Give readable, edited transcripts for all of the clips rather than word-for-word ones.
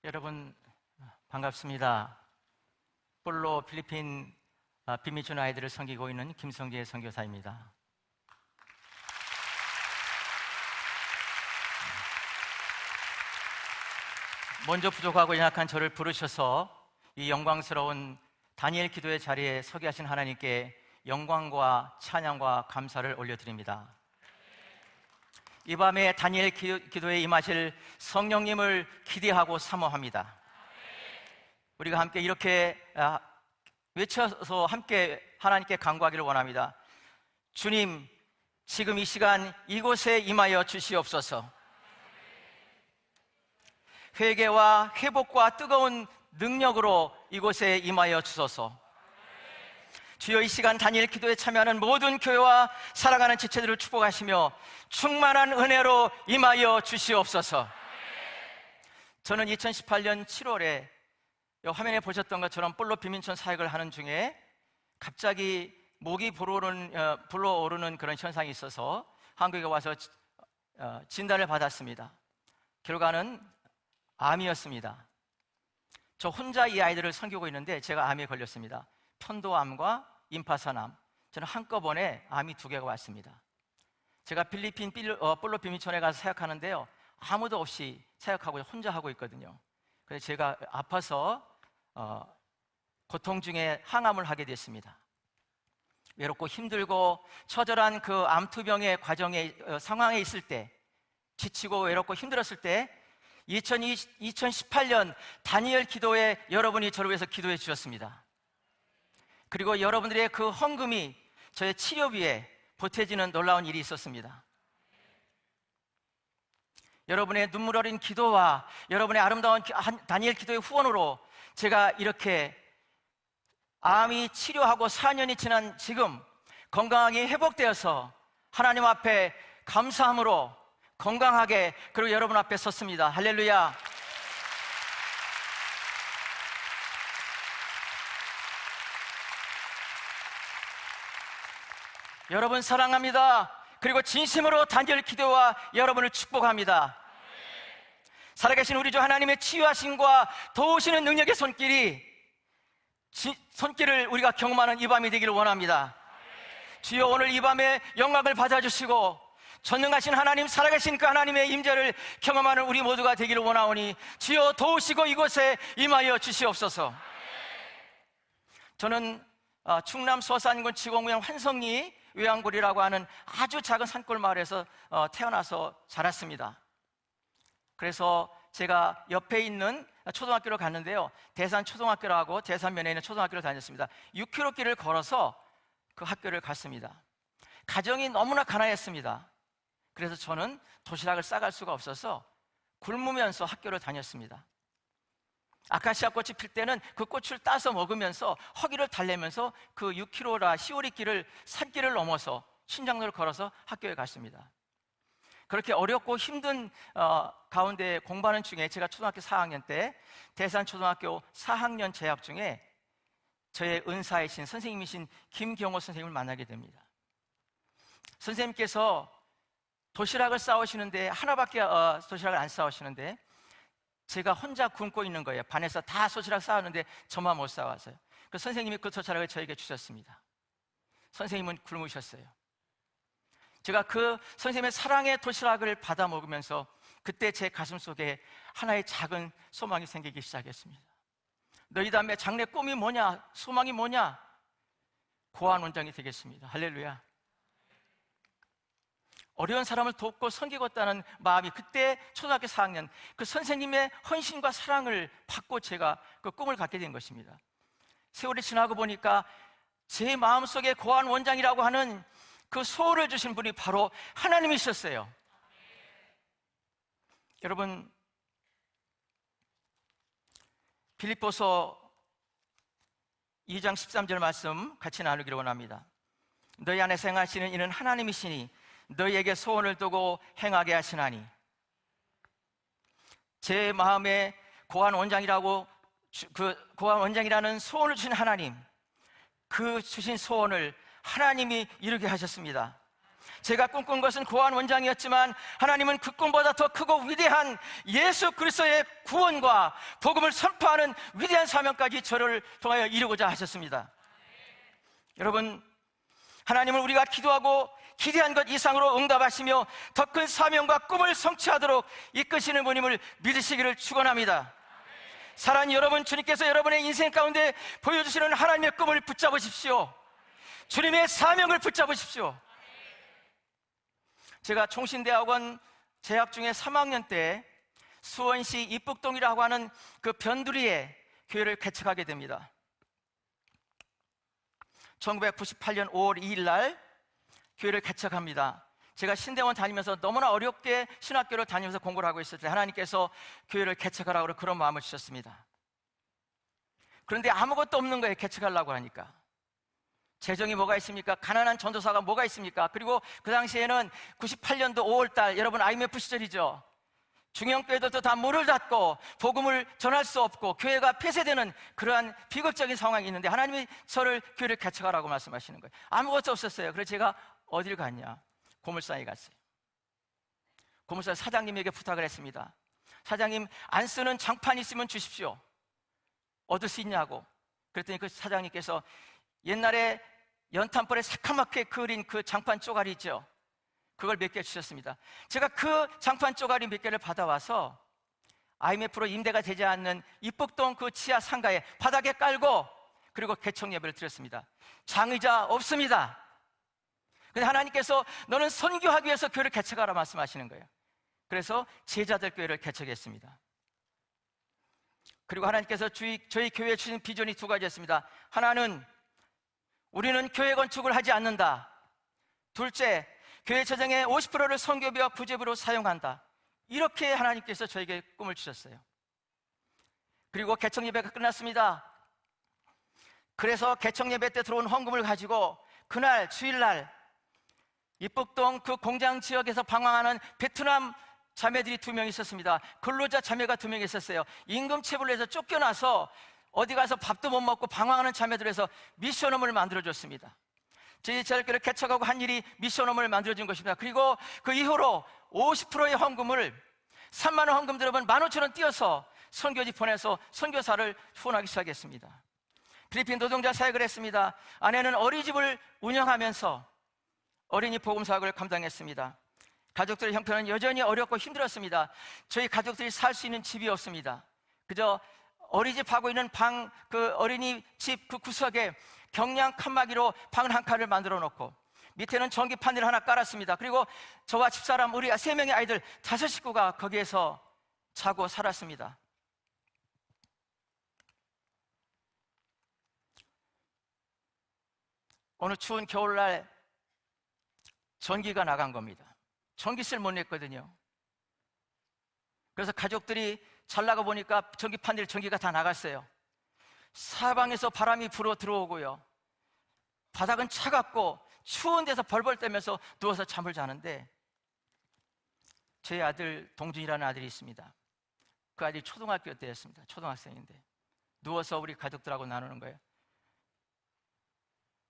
여러분 반갑습니다. 폴로 필리핀 빈민촌 아이들을 섬기고 있는 김성재 선교사입니다. 먼저 부족하고 연약한 저를 부르셔서 이 영광스러운 다니엘 기도의 자리에 서게 하신 하나님께 영광과 찬양과 감사를 올려드립니다. 이 밤에 다니엘 기도에 임하실 성령님을 기대하고 사모합니다. 우리가 함께 이렇게 외쳐서 함께 하나님께 간구하기를 원합니다. 주님, 지금 이 시간 이곳에 임하여 주시옵소서. 회개와 회복과 뜨거운 능력으로 이곳에 임하여 주소서. 주여, 이 시간 다니엘 기도에 참여하는 모든 교회와 살아가는 지체들을 축복하시며 충만한 은혜로 임하여 주시옵소서. 저는 2018년 7월에 화면에 보셨던 것처럼 폴로 빈민촌 사역을 하는 중에 갑자기 목이 불어오르는 그런 현상이 있어서 한국에 와서 진단을 받았습니다. 결과는 암이었습니다. 저 혼자 이 아이들을 섬기고 있는데 제가 암에 걸렸습니다. 편도암과 임파선암, 저는 한꺼번에 암이 2개가 왔습니다. 제가 필리핀 폴로 빈민촌에 가서 사역하는데요, 아무도 없이 사역하고 혼자 하고 있거든요. 그래서 제가 아파서 고통 중에 항암을 하게 됐습니다. 외롭고 힘들고 처절한 그 암투병의 상황에 있을 때, 지치고 외롭고 힘들었을 때 2018년 다니엘 기도에 여러분이 저를 위해서 기도해 주셨습니다. 그리고 여러분들의 그 헌금이 저의 치료비에 보태지는 놀라운 일이 있었습니다. 여러분의 눈물 어린 기도와 여러분의 아름다운 다니엘 기도의 후원으로 제가 이렇게 암이 치료하고 4년이 지난 지금 건강하게 회복되어서 하나님 앞에 감사함으로 건강하게, 그리고 여러분 앞에 섰습니다. 할렐루야. 여러분 사랑합니다. 그리고 진심으로 다니엘 기도와 여러분을 축복합니다. 살아계신 우리 주 하나님의 치유하심과 도우시는 능력의 손길을 우리가 경험하는 이 밤이 되기를 원합니다. 주여, 오늘 이 밤에 영광을 받아주시고 전능하신 하나님, 살아계신 그 하나님의 임재를 경험하는 우리 모두가 되기를 원하오니 주여 도우시고 이곳에 임하여 주시옵소서. 저는 충남 서산군 지공면 환성리 외양골이라고 하는 아주 작은 산골 마을에서 태어나서 자랐습니다. 그래서 제가 옆에 있는 초등학교를 갔는데요, 대산초등학교라고 대산면에 있는 초등학교를 다녔습니다. 6km 길을 걸어서 그 학교를 갔습니다. 가정이 너무나 가난했습니다. 그래서 저는 도시락을 싸갈 수가 없어서 굶으면서 학교를 다녔습니다. 아카시아 꽃이 필 때는 그 꽃을 따서 먹으면서 허기를 달래면서 그 6km라 시오리 길을 산길을 넘어서 신장로를 걸어서 학교에 갔습니다. 그렇게 어렵고 힘든 가운데 공부하는 중에 제가 초등학교 4학년 때 대산초등학교 4학년 재학 중에 저의 은사이신 선생님이신 김경호 선생님을 만나게 됩니다. 선생님께서 도시락을 싸오시는데 하나밖에 도시락을 안 싸오시는데 제가 혼자 굶고 있는 거예요. 반에서 다 도시락 싸왔는데 저만 못 싸와서요. 그 선생님이 그 도시락을 저에게 주셨습니다. 선생님은 굶으셨어요. 제가 그 선생님의 사랑의 도시락을 받아 먹으면서 그때 제 가슴 속에 하나의 작은 소망이 생기기 시작했습니다. 너희 다음에 장래 꿈이 뭐냐? 소망이 뭐냐? 고아원 원장이 되겠습니다. 할렐루야. 어려운 사람을 돕고 섬기겠다는 마음이 그때 초등학교 4학년 그 선생님의 헌신과 사랑을 받고 제가 그 꿈을 갖게 된 것입니다. 세월이 지나고 보니까 제 마음속에 고아원 원장이라고 하는 그 소원을 주신 분이 바로 하나님이셨어요. 여러분, 빌립보서 2장 13절 말씀 같이 나누기를 원합니다. 너희 안에서 행하시는 이는 하나님이시니 너희에게 소원을 두고 행하게 하시나니. 제 마음에 고아원 원장이라는 소원을 주신 하나님, 그 주신 소원을 하나님이 이루게 하셨습니다. 제가 꿈꾼 것은 고아원 원장이었지만 하나님은 그 꿈보다 더 크고 위대한 예수 그리스도의 구원과 복음을 선포하는 위대한 사명까지 저를 통하여 이루고자 하셨습니다. 여러분, 하나님은 우리가 기도하고 기대한 것 이상으로 응답하시며 더 큰 사명과 꿈을 성취하도록 이끄시는 분임을 믿으시기를 축원합니다. 사랑하는 여러분, 주님께서 여러분의 인생 가운데 보여주시는 하나님의 꿈을 붙잡으십시오. 주님의 사명을 붙잡으십시오. 제가 총신대학원 재학 중에 3학년 때 수원시 입북동이라고 하는 그 변두리에 교회를 개척하게 됩니다. 1998년 5월 2일 날 교회를 개척합니다. 제가 신대원 다니면서 너무나 어렵게 신학교를 다니면서 공부를 하고 있을 때 하나님께서 교회를 개척하라고 그런 마음을 주셨습니다. 그런데 아무것도 없는 거예요. 개척하려고 하니까. 재정이 뭐가 있습니까? 가난한 전도사가 뭐가 있습니까? 그리고 그 당시에는 98년도 5월달, 여러분 IMF 시절이죠. 중형교회들도 다 문을 닫고 복음을 전할 수 없고 교회가 폐쇄되는 그러한 비극적인 상황이 있는데 하나님이 저를 교회를 개척하라고 말씀하시는 거예요. 아무것도 없었어요. 그래서 제가 어딜 갔냐? 고물상에 갔어요. 고물상 사장님에게 부탁을 했습니다. 사장님, 안 쓰는 장판 있으면 주십시오. 얻을 수 있냐고. 그랬더니 그 사장님께서 옛날에 연탄불에 새카맣게 그린 그 장판 쪼가리 있죠? 그걸 몇 개 주셨습니다. 제가 그 장판 쪼가리 몇 개를 받아와서 IMF로 임대가 되지 않는 입북동 그 지하 상가에 바닥에 깔고 그리고 개척 예배를 드렸습니다. 장의자 없습니다. 근데 하나님께서 너는 선교하기 위해서 교회를 개척하라 말씀하시는 거예요. 그래서 제자들 교회를 개척했습니다. 그리고 하나님께서 저희 교회에 주신 비전이 두 가지였습니다. 하나는 우리는 교회 건축을 하지 않는다. 둘째, 교회 재정의 50%를 선교비와 구제비로 사용한다. 이렇게 하나님께서 저에게 꿈을 주셨어요. 그리고 개척 예배가 끝났습니다. 그래서 개척 예배 때 들어온 헌금을 가지고 그날 주일날 입북동 그 공장 지역에서 방황하는 베트남 자매들이 2명 있었습니다. 근로자 자매가 2명 있었어요. 임금체불로 해서 쫓겨나서 어디 가서 밥도 못 먹고 방황하는 자매들에서 미션홈을 만들어줬습니다. 저희 제자교회를 개척하고 한 일이 미션홈을 만들어준 것입니다. 그리고 그 이후로 50%의 헌금을 3만 원 헌금 들어본 15,000원 띄어서 선교지 보내서 선교사를 후원하기 시작했습니다. 필리핀 노동자 사역을 했습니다. 아내는 어린이집을 운영하면서 어린이 복음 사역을 감당했습니다. 가족들의 형편은 여전히 어렵고 힘들었습니다. 저희 가족들이 살 수 있는 집이 없습니다. 그저 어린이집 하고 있는 방, 그 어린이집 그 구석에 경량 칸막이로 방 한 칸을 만들어 놓고 밑에는 전기판을 하나 깔았습니다. 그리고 저와 집사람 우리 3명의 아이들 5 식구가 거기에서 자고 살았습니다. 어느 추운 겨울날 전기가 나간 겁니다. 전기세를 못 냈거든요. 그래서 가족들이 잘 나가 보니까 전기판들 전기가 다 나갔어요. 사방에서 바람이 불어 들어오고요. 바닥은 차갑고 추운 데서 벌벌 떨면서 누워서 잠을 자는데 제 아들 동준이라는 아들이 있습니다. 그 아들이 초등학교 때였습니다. 초등학생인데 누워서 우리 가족들하고 나누는 거예요.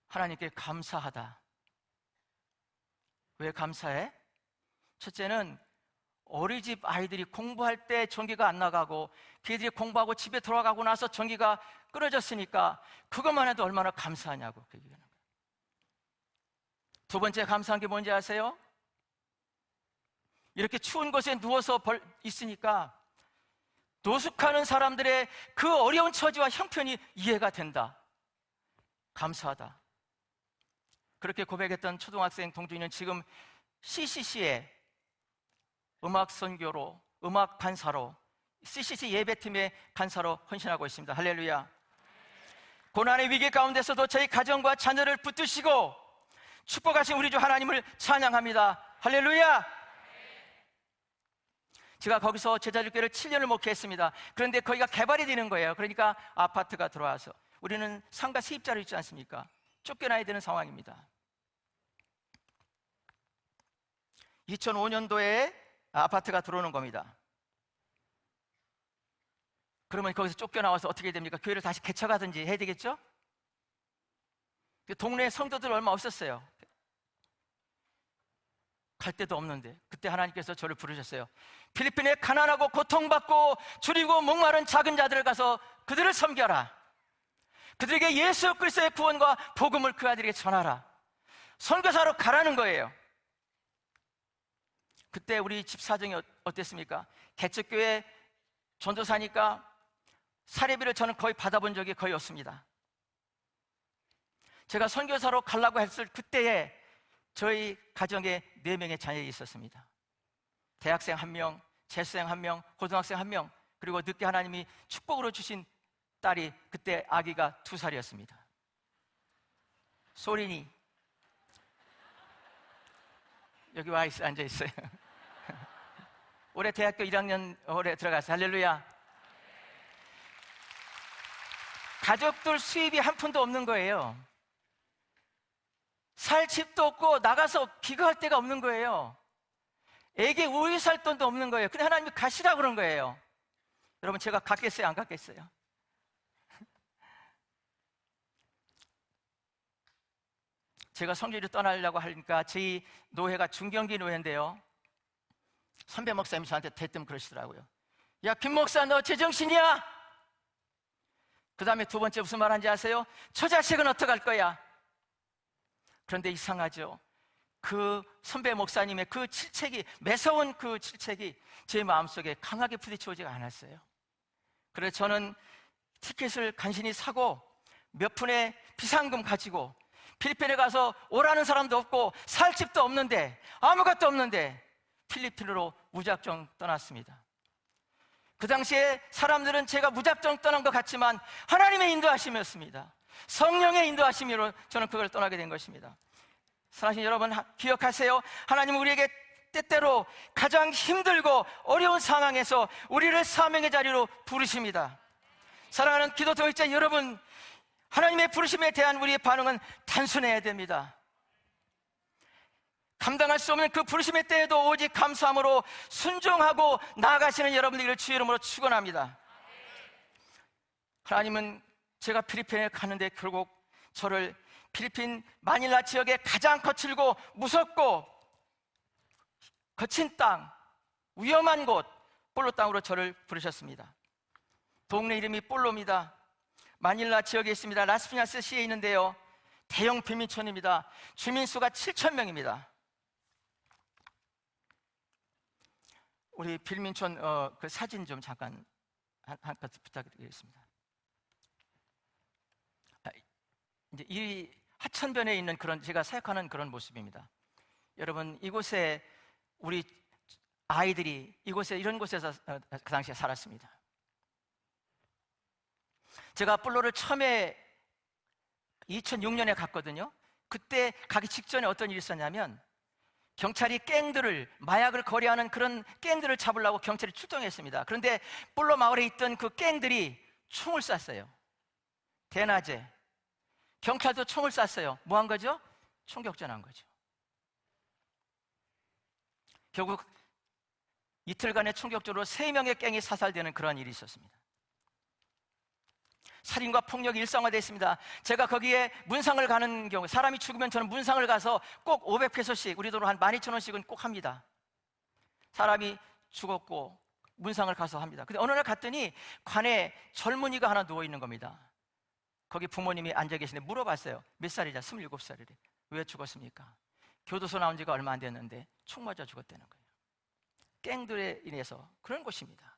하나님께 감사하다. 왜 감사해? 첫째는 어린이집 아이들이 공부할 때 전기가 안 나가고 걔들이 공부하고 집에 돌아가고 나서 전기가 끊어졌으니까 그것만 해도 얼마나 감사하냐고 그 얘기하는 거예요. 두 번째 감사한 게 뭔지 아세요? 이렇게 추운 곳에 누워서 있으니까 노숙하는 사람들의 그 어려운 처지와 형편이 이해가 된다. 감사하다. 그렇게 고백했던 초등학생 동준이는 지금 CCC의 음악 선교로, 음악 간사로, CCC 예배팀의 간사로 헌신하고 있습니다. 할렐루야. 고난의 위기 가운데서도 저희 가정과 자녀를 붙드시고 축복하신 우리 주 하나님을 찬양합니다. 할렐루야. 제가 거기서 제자들교회를 7년을 목회했습니다. 그런데 거기가 개발이 되는 거예요. 그러니까 아파트가 들어와서 우리는 상가 세입자로 있지 않습니까? 쫓겨나야 되는 상황입니다. 2005년도에 아파트가 들어오는 겁니다. 그러면 거기서 쫓겨나와서 어떻게 됩니까? 교회를 다시 개척하든지 해야 되겠죠? 동네에 성도들 얼마 없었어요. 갈 데도 없는데 그때 하나님께서 저를 부르셨어요. 필리핀에 가난하고 고통받고 줄이고 목마른 작은 자들을 가서 그들을 섬겨라. 그들에게 예수 그리스도의 구원과 복음을 그 아들에게 전하라. 선교사로 가라는 거예요. 그때 우리 집 사정이 어땠습니까? 개척교회 전도사니까 사례비를 저는 거의 받아본 적이 거의 없습니다. 제가 선교사로 가려고 했을 그때에 저희 가정에 4명의 자녀이 있었습니다. 대학생 1명, 재수생 1명, 고등학생 1명, 그리고 늦게 하나님이 축복으로 주신 딸이 그때 아기가 2살이었습니다. 소린이 여기 와 있어, 앉아 있어요. 올해 대학교 1학년 올해 들어갔어요. 할렐루야. 가족들 수입이 한 푼도 없는 거예요. 살 집도 없고 나가서 비교할 데가 없는 거예요. 애기 우유 살 돈도 없는 거예요. 근데 하나님이 가시라 그런 거예요. 여러분, 제가 갔겠어요? 안 갔겠어요? 제가 성주를 떠나려고 하니까 저희 노회가 중경기 노회인데요, 선배 목사님이 저한테 대뜸 그러시더라고요. 야, 김 목사, 너 제정신이야? 그 다음에 두 번째 무슨 말 하는지 아세요? 저 자식은 어떡할 거야? 그런데 이상하죠. 그 선배 목사님의 그 질책이, 매서운 그 질책이 제 마음속에 강하게 부딪혀오지가 않았어요. 그래서 저는 티켓을 간신히 사고 몇 푼의 비상금 가지고 필리핀에 가서 오라는 사람도 없고 살 집도 없는데, 아무것도 없는데 필리핀으로 무작정 떠났습니다. 그 당시에 사람들은 제가 무작정 떠난 것 같지만 하나님의 인도하심이었습니다. 성령의 인도하심으로 저는 그걸 떠나게 된 것입니다. 사랑하는 여러분, 기억하세요. 하나님은 우리에게 때때로 가장 힘들고 어려운 상황에서 우리를 사명의 자리로 부르십니다. 사랑하는 기도 동역자 여러분, 하나님의 부르심에 대한 우리의 반응은 단순해야 됩니다. 감당할 수 없는 그 부르심의 때에도 오직 감사함으로 순종하고 나아가시는 여러분들을 주의 이름으로 축원합니다. 하나님은 제가 필리핀에 가는데 결국 저를 필리핀 마닐라 지역의 가장 거칠고 무섭고 거친 땅, 위험한 곳 볼로 땅으로 저를 부르셨습니다. 동네 이름이 볼로입니다. 마닐라 지역에 있습니다. 라스피냐스 시에 있는데요, 대형 빈민촌입니다. 주민수가 7,000명입니다. 우리 빈민촌 그 사진 좀 잠깐 한 컷 부탁드리겠습니다. 이제 이 하천변에 있는 그런, 제가 사역하는 그런 모습입니다. 여러분, 이곳에 우리 아이들이 이곳에, 이런 곳에서 그 당시에 살았습니다. 제가 볼로를 처음에 2006년에 갔거든요. 그때 가기 직전에 어떤 일이 있었냐면, 경찰이 갱들을, 마약을 거래하는 그런 갱들을 잡으려고 경찰이 출동했습니다. 그런데 볼로 마을에 있던 그 갱들이 총을 쐈어요. 대낮에 경찰도 총을 쐈어요. 뭐 한 거죠? 총격전한 거죠. 결국 이틀간의 총격전으로 3명의 갱이 사살되는 그런 일이 있었습니다. 살인과 폭력이 일상화되어 있습니다. 제가 거기에 문상을 가는 경우, 사람이 죽으면 저는 문상을 가서 꼭 500페소씩, 우리 돈으로 한 12,000원씩은 꼭 합니다. 사람이 죽었고 문상을 가서 합니다. 근데 어느 날 갔더니 관에 젊은이가 하나 누워있는 겁니다. 거기 부모님이 앉아 계시는데 물어봤어요. 몇 살이냐? 27살이래. 왜 죽었습니까? 교도소 나온 지가 얼마 안 됐는데 총 맞아 죽었다는 거예요. 갱들에 인해서. 그런 곳입니다.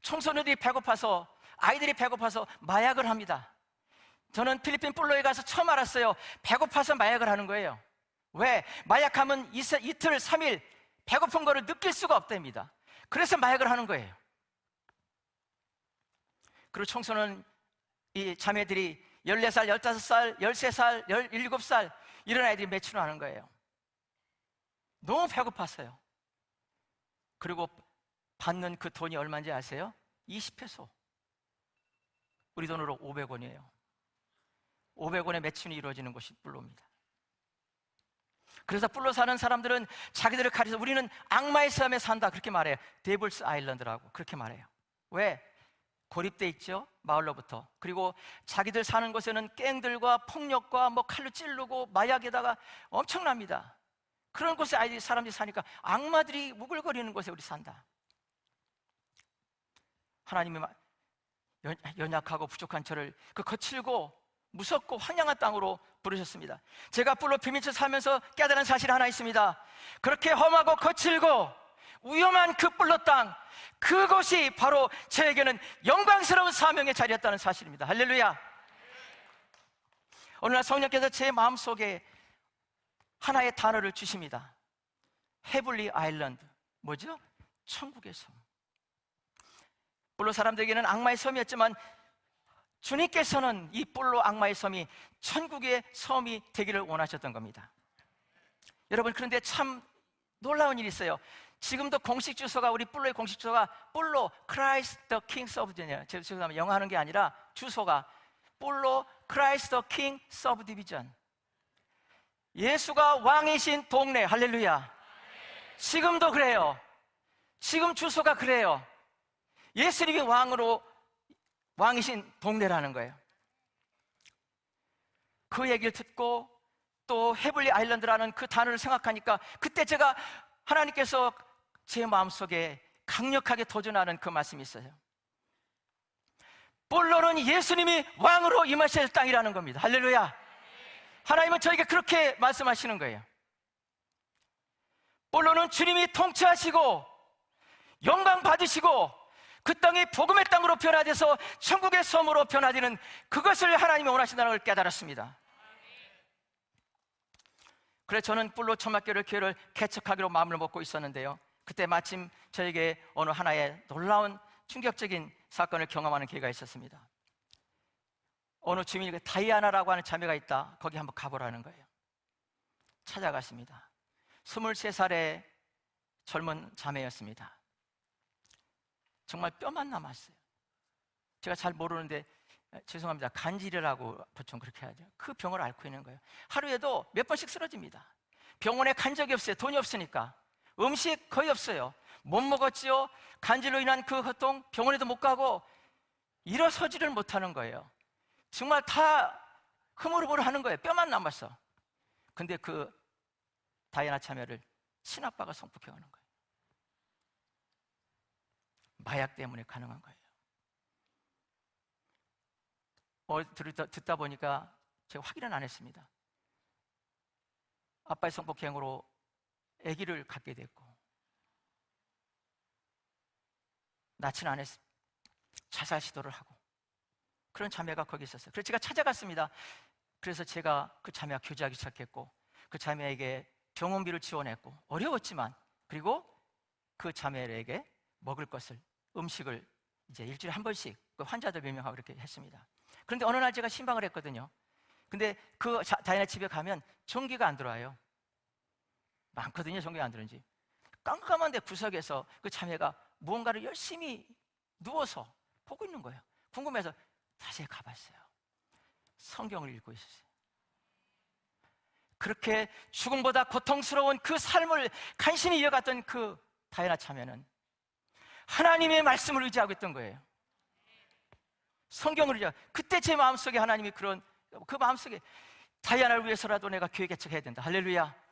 청소년들이 배고파서, 아이들이 배고파서 마약을 합니다. 저는 필리핀 볼로에 가서 처음 알았어요. 배고파서 마약을 하는 거예요. 왜? 마약하면 이틀, 3일 배고픈 거를 느낄 수가 없답니다. 그래서 마약을 하는 거예요. 그리고 청소년 이 자매들이 14살, 15살, 13살, 17살 이런 아이들이 매춘을 하는 거예요. 너무 배고팠어요. 그리고 받는 그 돈이 얼마인지 아세요? 20페소. 우리 돈으로 500원이에요. 500원에 매춘이 이루어지는 곳이 볼로입니다. 그래서 볼로 사는 사람들은 자기들을 가리켜 우리는 악마의 섬에 산다 그렇게 말해요. 데블스 아일랜드라고 그렇게 말해요. 왜? 고립돼 있죠, 마을로부터. 그리고 자기들 사는 곳에는 갱들과 폭력과 뭐 칼로 찌르고 마약에다가 엄청납니다. 그런 곳에 아이들이 사람들이 사니까 악마들이 우글거리는 곳에 우리 산다. 하나님이 연약하고 부족한 저를 그 거칠고 무섭고 황량한 땅으로 부르셨습니다. 제가 뿔로 비밀쳐 살면서 깨달은 사실 하나 있습니다. 그렇게 험하고 거칠고 위험한 그 뿔로 땅, 그곳이 바로 저에게는 영광스러운 사명의 자리였다는 사실입니다. 할렐루야. 어느 날 성령께서 제 마음속에 하나의 단어를 주십니다. 헤블리 아일랜드. 뭐죠? 천국의 섬. 물론 사람들에게는 악마의 섬이었지만 주님께서는 이 뿔로 악마의 섬이 천국의 섬이 되기를 원하셨던 겁니다. 여러분, 그런데 참 놀라운 일이 있어요. 지금도 공식 주소가, 우리 뿔로의 공식 주소가 뿔로 Christ the King Subdivision. 죄송합니다. 영어 하는 게 아니라 주소가 뿔로 Christ the King Subdivision. 예수가 왕이신 동네. 할렐루야. 지금도 그래요. 지금 주소가 그래요. 예수님이 왕이신 동네라는 거예요. 그 얘기를 듣고 또 헤블리 아일랜드라는 그 단어를 생각하니까 그때 제가 하나님께서 제 마음속에 강력하게 도전하는 그 말씀이 있어요. 뿔로는 예수님이 왕으로 임하실 땅이라는 겁니다. 할렐루야. 하나님은 저에게 그렇게 말씀하시는 거예요. 뿔로는 주님이 통치하시고 영광 받으시고 그 땅이 복음의 땅으로 변화돼서 천국의 섬으로 변화되는 그것을 하나님이 원하신다는 걸 깨달았습니다. 그래서 저는 뿔로 초막교를 교회를 개척하기로 마음을 먹고 있었는데요, 그때 마침 저에게 어느 하나의 놀라운 충격적인 사건을 경험하는 기회가 있었습니다. 어느 주민이 다이아나라고 하는 자매가 있다, 거기 한번 가보라는 거예요. 찾아갔습니다. 23살의 젊은 자매였습니다. 정말 뼈만 남았어요. 제가 잘 모르는데 죄송합니다. 간질이라고 보통 그렇게 하죠. 그 병을 앓고 있는 거예요. 하루에도 몇 번씩 쓰러집니다. 병원에 간 적이 없어요. 돈이 없으니까. 음식 거의 없어요. 못 먹었지요. 간질로 인한 그 고통, 병원에도 못 가고 일어서지를 못하는 거예요. 정말 다 흐물흐물 하는 거예요. 뼈만 남았어. 근데 그 다이아나 자매를 친아빠가 성폭행하는 거예요. 마약 때문에 가능한 거예요. 듣다 보니까 제가 확인은 안 했습니다. 아빠의 성폭행으로 아기를 갖게 됐고 낳지는 않았어요. 자살 시도를 하고 그런 자매가 거기 있었어요. 그래서 제가 찾아갔습니다. 그래서 제가 그 자매와 교제하기 시작했고 그 자매에게 병원비를 지원했고 어려웠지만, 그리고 그 자매에게 먹을 것을, 음식을 이제 일주일에 한 번씩 그 환자들 몇 명하고 이렇게 했습니다. 그런데 어느 날 제가 신방을 했거든요. 근데 그 다이나 집에 가면 전기가 안 들어와요. 많거든요, 전기가 안 들어오는 집. 깜깜한 데 구석에서 그 자매가 무언가를 열심히 누워서 보고 있는 거예요. 궁금해서 다시 가봤어요. 성경을 읽고 있었어요. 그렇게 죽음보다 고통스러운 그 삶을 간신히 이어갔던 그 다이나 자매는 하나님의 말씀을 의지하고 있던 거예요. 성경을 의지하고. 그때 제 마음속에 하나님이 그 마음속에 다이아나를 위해서라도 내가 교회 개척해야 된다. 할렐루야.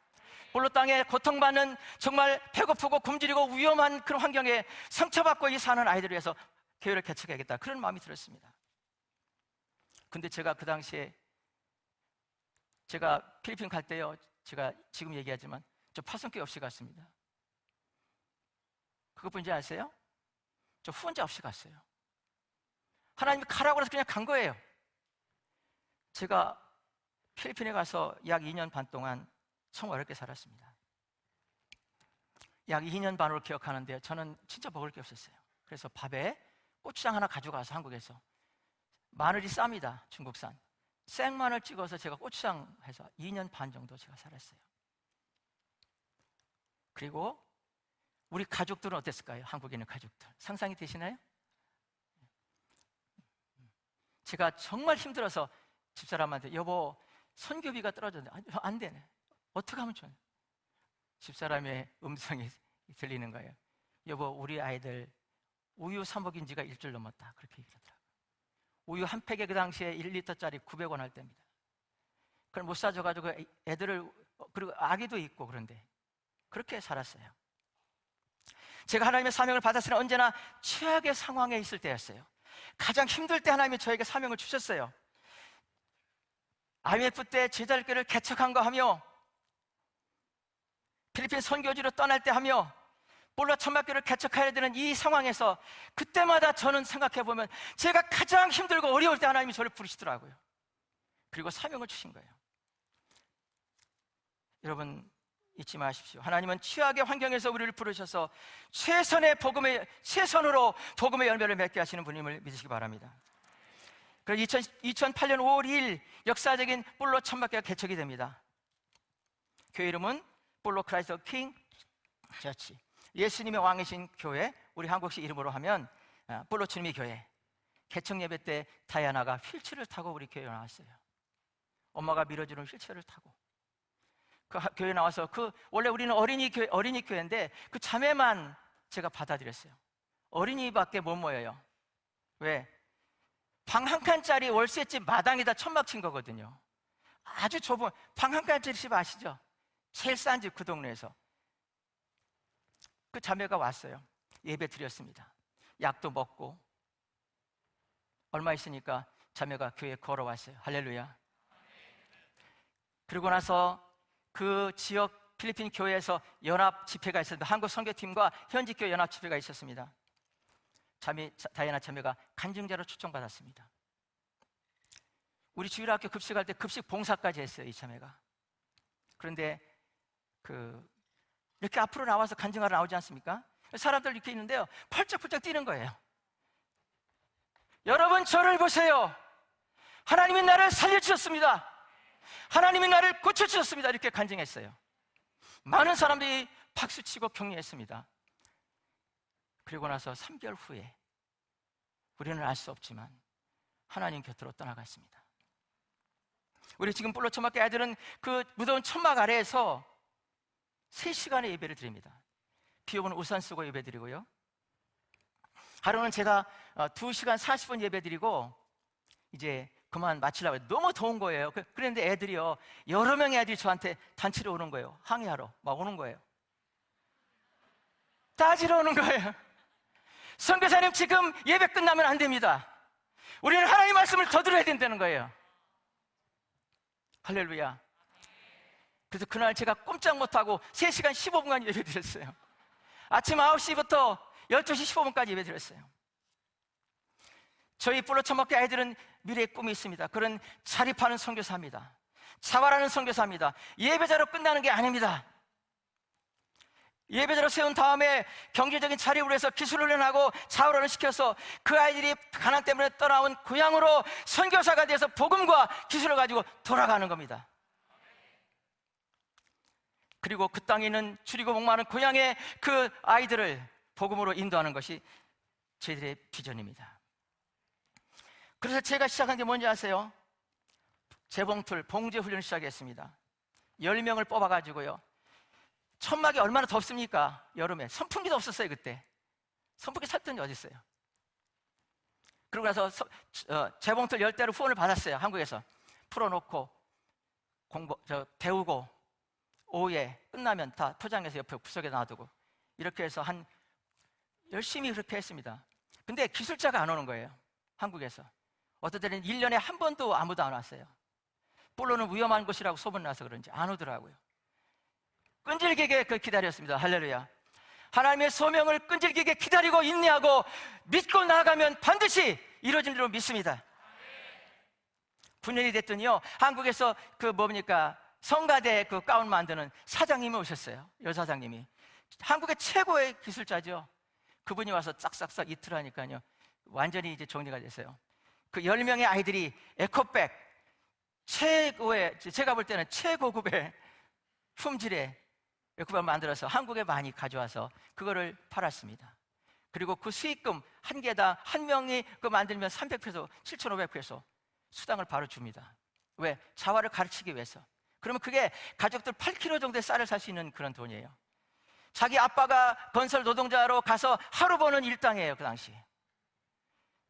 뿔로 땅에 고통받는, 정말 배고프고 굶주리고 위험한 그런 환경에 상처받고 이 사는 아이들을 위해서 교회를 개척해야겠다, 그런 마음이 들었습니다. 근데 제가 그 당시에 제가 필리핀 갈 때요, 제가 지금 얘기하지만 저 파송교회 없이 갔습니다. 그것뿐인지 아세요? 저 후원자 없이 갔어요. 하나님이 가라고 해서 그냥 간 거예요. 제가 필리핀에 가서 약 2년 반 동안 참 어렵게 살았습니다. 약 2년 반으로 기억하는데요, 저는 진짜 먹을 게 없었어요. 그래서 밥에 고추장 하나 가져가서 한국에서, 마늘이 쌉니다, 중국산. 생마늘 찍어서 제가 고추장 해서 2년 반 정도 제가 살았어요. 그리고 우리 가족들은 어땠을까요? 한국에 있는 가족들 상상이 되시나요? 제가 정말 힘들어서 집사람한테, 여보 선교비가 떨어졌는데 안 되네, 어떻게 하면 좋아요? 집사람의 음성이 들리는 거예요. 여보, 우리 아이들 우유 사 먹인 지가 일주일 넘었다, 그렇게 얘기하더라고요. 우유 한 팩에 그 당시에 1리터짜리 900원 할 때입니다. 그걸 못 사줘가지고 애들을, 그리고 아기도 있고, 그런데 그렇게 살았어요. 제가 하나님의 사명을 받았을 때는 언제나 최악의 상황에 있을 때였어요. 가장 힘들 때 하나님이 저에게 사명을 주셨어요. IMF 때 제자교회를 개척한 거 하며, 필리핀 선교지로 떠날 때 하며, 볼로 천막교회를 개척해야 되는 이 상황에서 그때마다 저는 생각해보면 제가 가장 힘들고 어려울 때 하나님이 저를 부르시더라고요. 그리고 사명을 주신 거예요. 여러분 잊지 마십시오. 하나님은 최악의 환경에서 우리를 부르셔서 최선으로 복음의 열매를 맺게 하시는 분임을 믿으시기 바랍니다. 그래서 2008년 5월 2일 역사적인 볼로 천막교회가 개척이 됩니다. 교회 이름은 볼로 크라이스트 킹 처치, 예수님의 왕이신 교회, 우리 한국식 이름으로 하면 볼로 주님의 교회. 개척 예배 때 다이아나가 휠체어를 타고 우리 교회에 나왔어요. 엄마가 밀어주는 휠체어를 타고 그 교회에 나와서, 원래 우리는 어린이 교회인데 그 자매만 제가 받아들였어요. 어린이밖에 못 모여요. 왜? 방 한 칸짜리 월세집 마당에다 천막 친 거거든요. 아주 좁은 방 한 칸짜리 집 아시죠? 제일 싼 집, 그 동네에서. 그 자매가 왔어요. 예배 드렸습니다. 약도 먹고 얼마 있으니까 자매가 교회에 걸어왔어요. 할렐루야. 그리고 나서 그 지역 필리핀 교회에서 연합 집회가 있었는데, 한국 선교팀과 현지 교회 연합 집회가 있었습니다. 다이아나 자매가 간증자로 초청받았습니다. 우리 주일학교 급식할 때 급식 봉사까지 했어요, 이 자매가. 그런데 이렇게 앞으로 나와서 간증하러 나오지 않습니까? 사람들 이렇게 있는데요, 펄쩍펄쩍 뛰는 거예요. 여러분, 저를 보세요. 하나님이 나를 살려주셨습니다. 하나님이 나를 고쳐주셨습니다. 이렇게 간증했어요. 많은 사람들이 박수치고 격려했습니다. 그리고 나서 3개월 후에 우리는 알 수 없지만 하나님 곁으로 떠나갔습니다. 우리 지금 볼로 천막교회 아이들은 그 무더운 천막 아래에서 3시간의 예배를 드립니다. 비 오면 우산 쓰고 예배 드리고요. 하루는 제가 2시간 40분 예배 드리고 이제 그만 마치려고 해요. 너무 더운 거예요. 그런데 애들이요, 여러 명의 애들이 저한테 단체로 오는 거예요. 항의하러 막 오는 거예요. 따지러 오는 거예요. 선교사님, 지금 예배 끝나면 안 됩니다. 우리는 하나님 말씀을 더 들어야 된다는 거예요. 할렐루야. 그래서 그날 제가 꼼짝 못하고 3시간 15분간 예배 드렸어요. 아침 9시부터 12시 15분까지 예배 드렸어요. 저희 볼로 천막교회 아이들은 미래의 꿈이 있습니다. 그런 자립하는 선교사입니다. 자활하는 선교사입니다. 예배자로 끝나는 게 아닙니다. 예배자로 세운 다음에 경제적인 자립을 위해서 기술 훈련하고 자활을 시켜서 그 아이들이 가난 때문에 떠나온 고향으로 선교사가 돼서 복음과 기술을 가지고 돌아가는 겁니다. 그리고 그 땅에 있는 줄이고 목마른 고향의 그 아이들을 복음으로 인도하는 것이 저희들의 비전입니다. 그래서 제가 시작한 게 뭔지 아세요? 재봉틀, 봉제 훈련을 시작했습니다. 10명을 뽑아가지고요, 천막이 얼마나 덥습니까? 여름에 선풍기도 없었어요. 그때 선풍기 샀더니 어디 있어요? 그러고 나서 재봉틀 10대로 후원을 받았어요. 한국에서 풀어놓고 데우고 오후에 끝나면 다 포장해서 옆에 구석에 놔두고 이렇게 해서 열심히 그렇게 했습니다. 근데 기술자가 안 오는 거예요. 한국에서 어떤 때는 1년에 한 번도 아무도 안 왔어요. 볼로는 위험한 곳이라고 소문나서 그런지 안 오더라고요. 끈질기게 기다렸습니다. 할렐루야. 하나님의 소명을 끈질기게 기다리고 인내하고 믿고 나아가면 반드시 이루어진 줄로 믿습니다. 분열이 됐더니요, 한국에서 성가대 가운 만드는 사장님이 오셨어요. 여사장님이. 한국의 최고의 기술자죠. 그분이 와서 싹싹싹 이틀 하니까요, 완전히 이제 정리가 됐어요. 그 10명의 아이들이 에코백, 제가 볼 때는 최고급의 품질의 에코백을 만들어서 한국에 많이 가져와서 그거를 팔았습니다. 그리고 그 수익금 한 개당 한 명이 그거 만들면 300페소, 7,500페소 수당을 바로 줍니다. 왜? 자활을 가르치기 위해서. 그러면 그게 가족들 8kg 정도의 쌀을 살 수 있는 그런 돈이에요. 자기 아빠가 건설 노동자로 가서 하루 버는 일당이에요, 그 당시.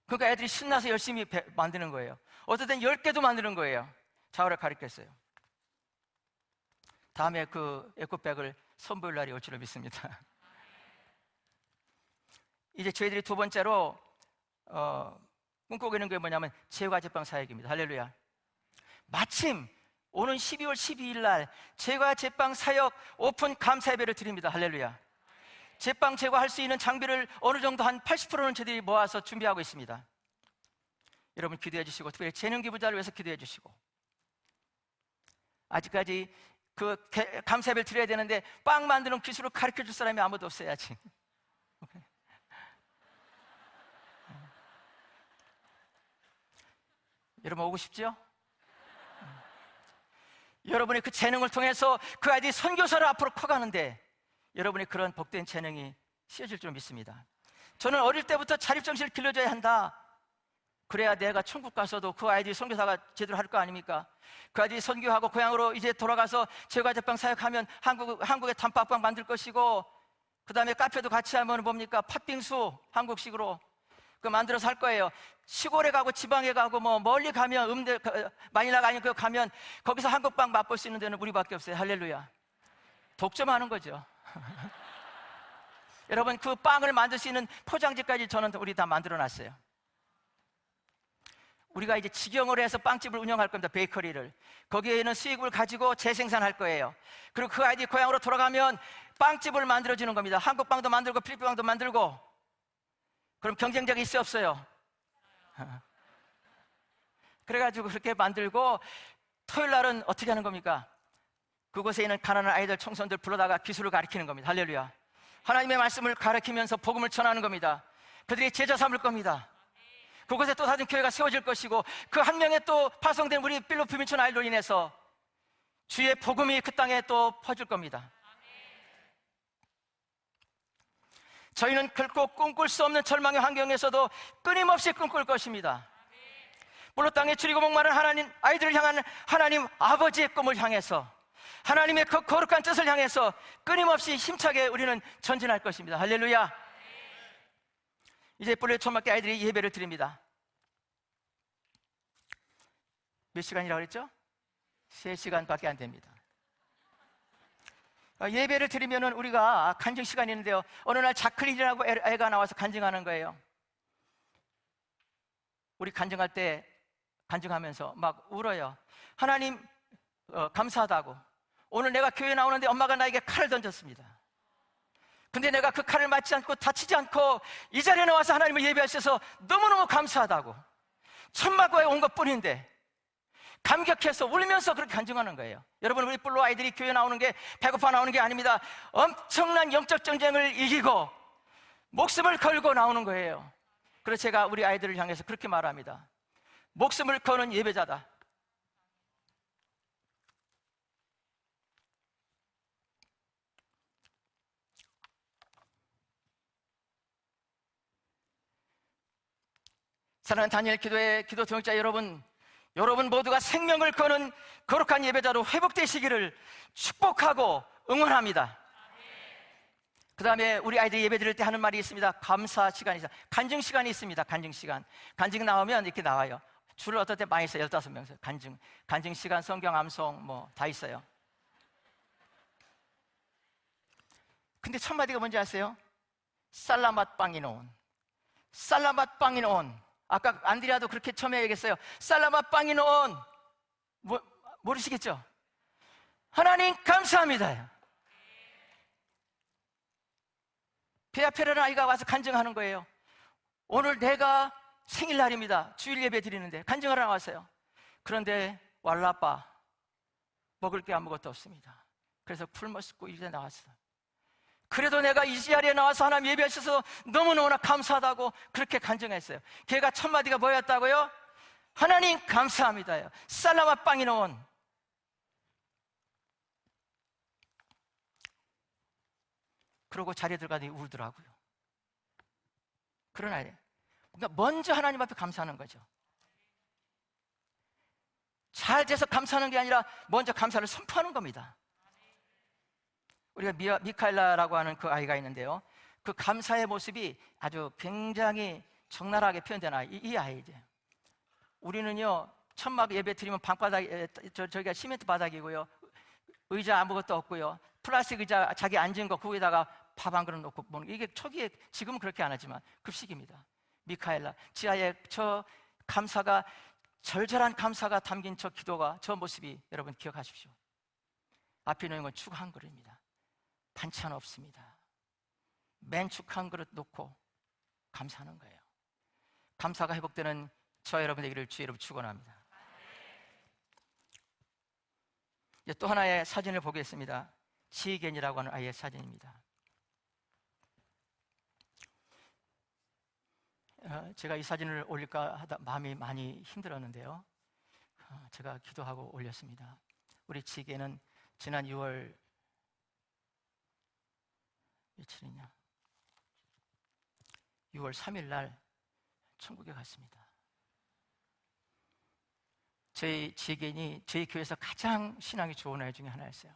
그러니까 애들이 신나서 열심히 만드는 거예요. 어떨 땐 10개도 만드는 거예요. 자활을 가르쳤어요. 다음에 그 에코백을 선보일 날이 올 줄을 믿습니다. 이제 저희들이 두 번째로 꿈꾸고 있는 게 뭐냐면 제과제빵 사역입니다. 할렐루야. 마침 오는 12월 12일 날 제과제빵 사역 오픈 감사 예배를 드립니다. 할렐루야. 제빵 제과할 수 있는 장비를 어느 정도 한 80%는 저희들이 모아서 준비하고 있습니다. 여러분 기도해 주시고, 특별히 재능 기부자를 위해서 기도해 주시고, 아직까지 그 감사 예배를 드려야 되는데 빵 만드는 기술을 가르쳐 줄 사람이 아무도 없어요. 아직. 여러분 오고 싶죠? 여러분의 그 재능을 통해서 그 아이들이 선교사를 앞으로 커가는데 여러분의 그런 복된 재능이 씌워질 줄 믿습니다. 저는 어릴 때부터 자립정신을 길러줘야 한다. 그래야 내가 천국 가서도 그 아이들이 선교사가 제대로 할 거 아닙니까? 그 아이들이 선교하고 고향으로 이제 돌아가서 제과제빵 사역하면 한국의 단팥빵 만들 것이고, 그 다음에 카페도 같이 하면 뭡니까? 팥빙수 한국식으로 그 만들어서 할 거예요. 시골에 가고 지방에 가고 뭐 멀리 가면 마닐라가 아니고 가면 거기서 한국빵 맛볼 수 있는 데는 우리밖에 없어요. 할렐루야. 독점하는 거죠. 여러분 그 빵을 만들 수 있는 포장지까지 저는 우리 다 만들어 놨어요. 우리가 이제 직영으로 해서 빵집을 운영할 겁니다. 베이커리를. 거기에는 수익을 가지고 재생산할 거예요. 그리고 그 아이들이 고향으로 돌아가면 빵집을 만들어 주는 겁니다. 한국 빵도 만들고 필리핀 빵도 만들고. 그럼 경쟁력이 있어 없어요? 그래가지고 그렇게 만들고, 토요일 날은 어떻게 하는 겁니까? 그곳에 있는 가난한 아이들, 청소년들 불러다가 기술을 가르치는 겁니다. 할렐루야. 하나님의 말씀을 가르치면서 복음을 전하는 겁니다. 그들이 제자 삼을 겁니다. 그곳에 또 다른 교회가 세워질 것이고, 그 한 명의 또 파송된 우리 필리핀 민촌 아이들로 인해서 주의 복음이 그 땅에 또 퍼질 겁니다. 저희는 결코 꿈꿀 수 없는 절망의 환경에서도 끊임없이 꿈꿀 것입니다. 물론 땅에 줄이고 목마른 하나님, 아이들을 향한 하나님 아버지의 꿈을 향해서, 하나님의 그 거룩한 뜻을 향해서 끊임없이 힘차게 우리는 전진할 것입니다. 할렐루야. 이제 뿌리 초막계 아이들이 예배를 드립니다. 몇 시간이라고 그랬죠? 3시간밖에 안 됩니다. 예배를 드리면은 우리가 간증 시간이 있는데요, 어느 날 자클린이라고 애가 나와서 간증하는 거예요. 우리 간증할 때 간증하면서 막 울어요. 하나님 감사하다고. 오늘 내가 교회 나오는데 엄마가 나에게 칼을 던졌습니다. 근데 내가 그 칼을 맞지 않고 다치지 않고 이 자리에 나와서 하나님을 예배하셔서 너무너무 감사하다고. 천막과에 온 것뿐인데 감격해서 울면서 그렇게 간증하는 거예요. 여러분, 우리 뿔로 아이들이 교회 나오는 게 배고파 나오는 게 아닙니다. 엄청난 영적 전쟁을 이기고 목숨을 걸고 나오는 거예요. 그래서 제가 우리 아이들을 향해서 그렇게 말합니다. 목숨을 거는 예배자다. 사랑하는 다니엘 기도의 기도 동역자 여러분, 여러분 모두가 생명을 거는 거룩한 예배자로 회복되시기를 축복하고 응원합니다. 그 다음에 우리 아이들이 예배 드릴 때 하는 말이 있습니다. 감사 시간이 있습니다. 간증 시간이 있습니다. 간증 시간. 간증 나오면 이렇게 나와요. 줄을 어떨 때 많이 있어요. 15명에서 간증 시간, 성경 암송 뭐 다 있어요. 근데 첫 마디가 뭔지 아세요? 살라맛 빵이노온. 살라맛 빵이노온. 아까 안드리아도 그렇게 처음에 얘기했어요. 살라맛 빵이노온. 모르시겠죠? 하나님 감사합니다. 베아페라는 아이가 와서 간증하는 거예요. 오늘 내가 생일날입니다. 주일 예배 드리는데 간증하러 나왔어요. 그런데 왈라빠 먹을 게 아무것도 없습니다. 그래서 굶어 죽고 이제 나왔어요. 그래도 내가 이 자리에 나와서 하나님 예배하셔서 너무너무나 감사하다고 그렇게 간증했어요. 걔가 첫 마디가 뭐였다고요? 하나님 감사합니다요. 살라마 빵이 넣은. 그러고 자리에 들어가더니 울더라고요. 그런 아이예요. 그러니까 먼저 하나님 앞에 감사하는 거죠. 잘 돼서 감사하는 게 아니라 먼저 감사를 선포하는 겁니다. 우리가 미카엘라라고 하는 그 아이가 있는데요, 그 감사의 모습이 아주 굉장히 적나라하게 표현된 이 아이죠. 우리는요, 천막 예배 드리면 방바닥, 저기가 시멘트 바닥이고요, 의자 아무것도 없고요, 플라스틱 의자 자기 앉은 거 거기다가 밥 한 그릇 놓고 먹는 게, 이게 초기에, 지금은 그렇게 안 하지만 급식입니다. 미카엘라 지하에 저 감사가, 절절한 감사가 담긴 저 기도가, 저 모습이 여러분 기억하십시오. 앞에 놓인 건 축 한 그릇입니다. 반찬 없습니다. 맨 축 한 그릇 놓고 감사하는 거예요. 감사가 회복되는 저 여러분 되기를 주의 이름으로 축원합니다. 이제 또 하나의 사진을 보겠습니다. 지겐이라고 하는 아이의 사진입니다. 제가 이 사진을 올릴까 하다 마음이 많이 힘들었는데요, 제가 기도하고 올렸습니다. 우리 지겐은 지난 6월 며칠이냐, 6월 3일 날 천국에 갔습니다. 저희 지겐이 저희 교회에서 가장 신앙이 좋은 아이 중에 하나였어요.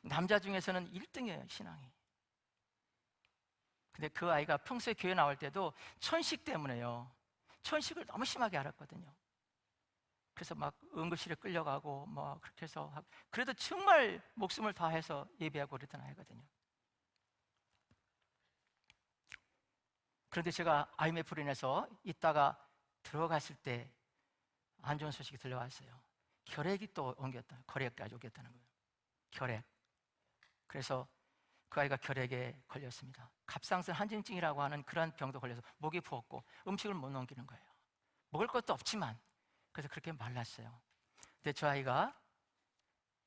남자 중에서는 1등이에요, 신앙이. 근데 그 아이가 평소에 교회 나올 때도 천식 때문에요, 천식을 너무 심하게 앓았거든요. 그래서 막 응급실에 끌려가고 뭐 그렇게 해서, 그래도 정말 목숨을 다해서 예배하고 그랬던 아이거든요. 그런데 제가 IMF로 인해서 있다가 들어갔을 때 안 좋은 소식이 들려왔어요. 결핵이 또 옮겼다, 결핵까지 옮겼다는 거예요. 결핵. 그래서 그 아이가 결핵에 걸렸습니다. 갑상선 한증증이라고 하는 그런 병도 걸려서 목이 부었고 음식을 못 넘기는 거예요. 먹을 것도 없지만. 그래서 그렇게 말랐어요. 근데 저 아이가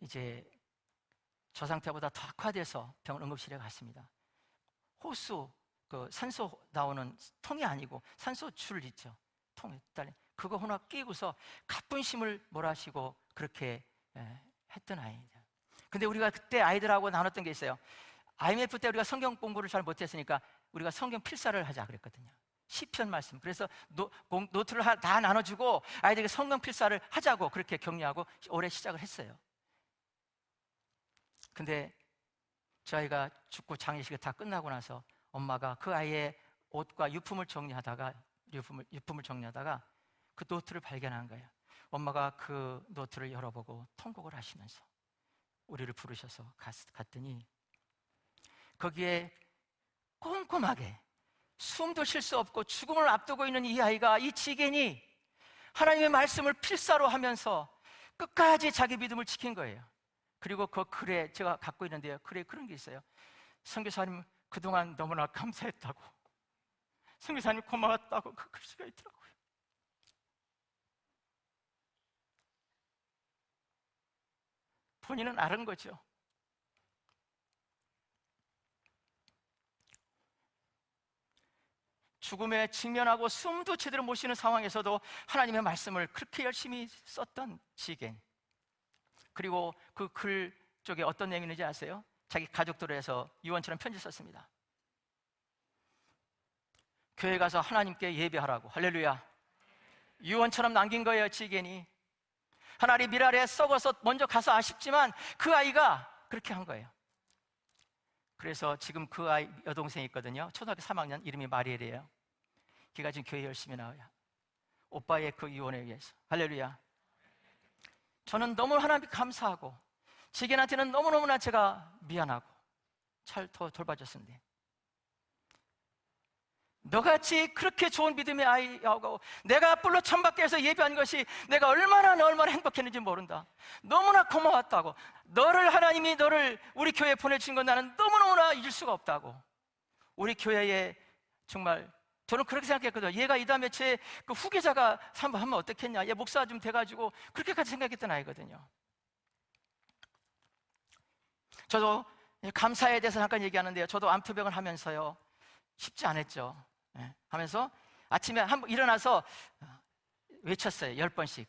이제 저 상태보다 더 악화돼서 병원 응급실에 갔습니다. 호수, 그 산소 나오는 통이 아니고 산소 줄 있죠, 통에 달린 그거 하나 끼고서 가뿐심을 몰아쉬고 그렇게 했던 아이입니다. 근데 우리가 그때 아이들하고 나눴던 게 있어요. IMF 때 우리가 성경 공부를 잘 못했으니까 우리가 성경 필사를 하자 그랬거든요. 시편 말씀. 그래서 노트를 다 나눠주고 아이들에게 성경 필사를 하자고 그렇게 격려하고 올해 시작을 했어요. 근데 저 아이가 죽고 장례식이 다 끝나고 나서 엄마가 그 아이의 옷과 유품을 정리하다가 그 노트를 발견한 거예요. 엄마가 그 노트를 열어보고 통곡을 하시면서 우리를 부르셔서 갔더니 거기에 꼼꼼하게 숨도 쉴 수 없고 죽음을 앞두고 있는 이 아이가, 이 지겐이 하나님의 말씀을 필사로 하면서 끝까지 자기 믿음을 지킨 거예요. 그리고 그 글에 제가 갖고 있는데요, 글에 그런 게 있어요. 선교사님 그동안 너무나 감사했다고, 선교사님 고마웠다고 그 글씨가 있더라고요. 본인은 아는 거죠. 죽음에 직면하고 숨도 제대로 못 쉬는 상황에서도 하나님의 말씀을 그렇게 열심히 썼던 지겐. 그리고 그 글 쪽에 어떤 내용이 있는지 아세요? 자기 가족들을 해서 유언처럼 편지 썼습니다. 교회 가서 하나님께 예배하라고. 할렐루야. 유언처럼 남긴 거예요, 지겐이. 하나님 미랄에 썩어서 먼저 가서 아쉽지만 그 아이가 그렇게 한 거예요. 그래서 지금 그 아이 여동생이 있거든요. 초등학교 3학년, 이름이 마리엘이에요. 걔가 지금 교회 열심히 나와요. 오빠의 그 유언에 의해서. 할렐루야. 저는 너무 하나님께 감사하고 지겐한테는 너무너무나 제가 미안하고 잘 돌봐줬는데, 너같이 그렇게 좋은 믿음의 아이하고 내가 뿔로 천밖에 해서 예배한 것이 내가 얼마나 행복했는지 모른다. 너무나 고마웠다고. 하나님이 너를 우리 교회에 보내주신 건 나는 너무너무나 잊을 수가 없다고. 우리 교회에 정말 저는 그렇게 생각했거든요. 얘가 이 다음에 제 그 후계자가 하면 어떻겠냐, 얘 목사 좀 돼가지고 그렇게까지 생각했던 아이거든요. 저도 감사에 대해서 잠깐 얘기하는데요, 저도 암투병을 하면서요, 쉽지 않았죠. 하면서 아침에 한번 일어나서 외쳤어요. 10번씩.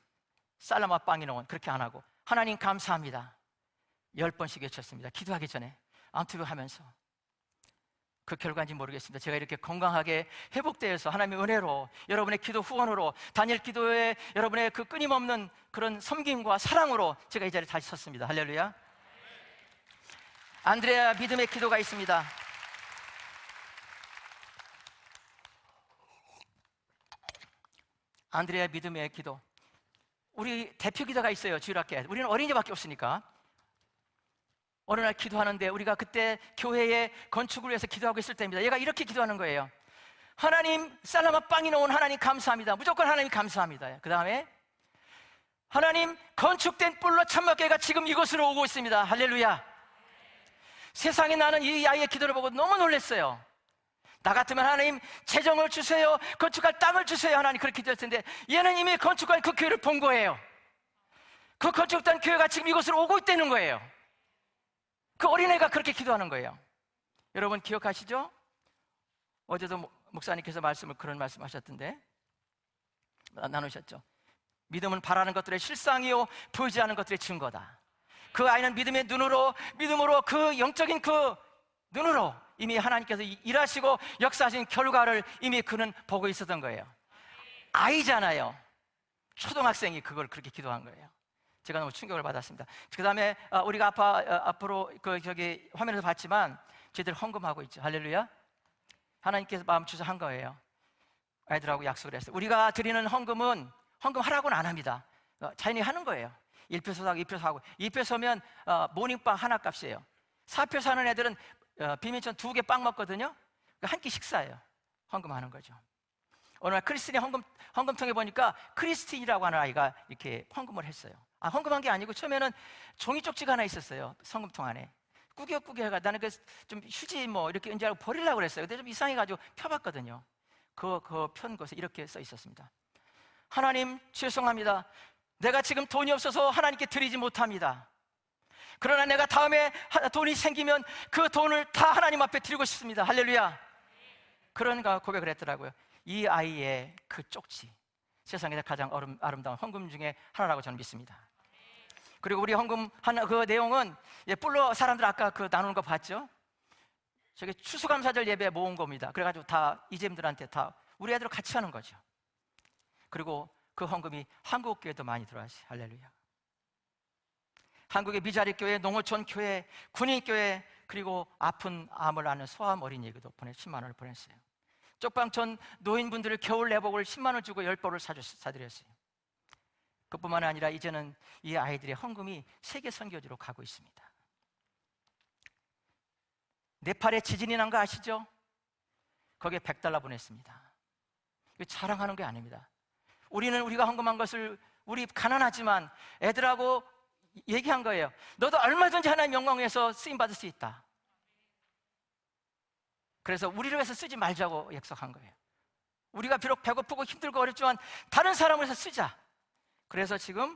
쌀라마 빵이노원 그렇게 안 하고 하나님 감사합니다 10번씩 외쳤습니다. 기도하기 전에, 암투병 하면서. 그 결과인지 모르겠습니다. 제가 이렇게 건강하게 회복되어서 하나님의 은혜로, 여러분의 기도 후원으로, 다니엘 기도에 여러분의 그 끊임없는 그런 섬김과 사랑으로 제가 이 자리에 다시 섰습니다. 할렐루야. 안드레아 믿음의 기도가 있습니다. 안드레아 믿음의 기도. 우리 대표 기도가 있어요, 주일학교에. 우리는 어린이밖에 없으니까. 어느 날 기도하는데 우리가 그때 교회의 건축을 위해서 기도하고 있을 때입니다. 얘가 이렇게 기도하는 거예요. 하나님, 쌀라마 빵이 놓은 하나님 감사합니다. 무조건 하나님 감사합니다. 그 다음에 하나님, 건축된 뿔로 참막교회가 지금 이곳으로 오고 있습니다. 할렐루야. 세상에 나는 이 아이의 기도를 보고 너무 놀랐어요. 나 같으면 하나님 재정을 주세요, 건축할 땅을 주세요, 하나님 그렇게 기도했을 텐데 얘는 이미 건축한 그 교회를 본 거예요. 그 건축된 교회가 지금 이곳으로 오고 있다는 거예요. 그 어린애가 그렇게 기도하는 거예요. 여러분 기억하시죠? 어제도 목사님께서 그런 말씀하셨던데 나누셨죠. 믿음은 바라는 것들의 실상이요 보이지 않는 것들의 증거다. 그 아이는 믿음으로 그 영적인 그 눈으로 이미 하나님께서 일하시고 역사하신 결과를 이미 그는 보고 있었던 거예요. 아이잖아요. 초등학생이 그걸 그렇게 기도한 거예요. 제가 너무 충격을 받았습니다. 그 다음에 우리가 앞으로 저기 화면에서 봤지만 저희들 헌금하고 있죠. 할렐루야. 하나님께서 마음 주셔서 한 거예요. 아이들하고 약속을 했어요. 우리가 드리는 헌금은 헌금하라고는 안 합니다. 자연히 하는 거예요. 1표소 사고 2표소 하고 2표소면 모닝빵 하나 값이에요. 4표소 하는 애들은 비민천 2개 빵 먹거든요. 한 끼 식사예요. 헌금하는 거죠. 어느 날 크리스틴의 헌금통에 보니까 크리스틴이라고 하는 아이가 이렇게 헌금을 했어요. 헌금한 게 아니고 처음에는 종이 쪽지가 하나 있었어요. 헌금통 안에 꾸겨꾸겨가 나는 좀 휴지 뭐 이렇게 은지 알고 버리려고 그랬어요. 근데 좀 이상해가지고 펴봤거든요. 그 편 곳에 이렇게 써 있었습니다. 하나님 죄송합니다. 내가 지금 돈이 없어서 하나님께 드리지 못합니다. 그러나 내가 다음에 돈이 생기면 그 돈을 다 하나님 앞에 드리고 싶습니다. 할렐루야. 그런 고백을 했더라고요. 이 아이의 그 쪽지, 세상에서 가장 아름다운 헌금 중에 하나라고 저는 믿습니다. 그리고 우리 헌금한 그 내용은 뿔로 사람들 아까 그 나누는 거 봤죠? 저게 추수감사절 예배 모은 겁니다. 그래가지고 다 이재민들한테 다 우리 애들 같이 하는 거죠. 그리고 그 헌금이 한국 교회도 많이 들어왔어요. 할렐루야. 한국의 미자리 교회, 농어촌 교회, 군인 교회, 그리고 아픈 암을 앓는 소아암 어린이에게도 10만 원을 보냈어요. 쪽방촌 노인분들을 겨울 내복을 10만 원 주고 10벌을 사드렸어요. 그뿐만 아니라 이제는 이 아이들의 헌금이 세계 선교지로 가고 있습니다. 네팔에 지진이 난 거 아시죠? 거기에 $100 보냈습니다. 이거 자랑하는 게 아닙니다. 우리가 헌금한 것을 우리 가난하지만 애들하고 얘기한 거예요. 너도 얼마든지 하나님 영광 위해서 쓰임받을 수 있다. 그래서 우리를 위해서 쓰지 말자고 약속한 거예요. 우리가 비록 배고프고 힘들고 어렵지만 다른 사람을 위해서 쓰자. 그래서 지금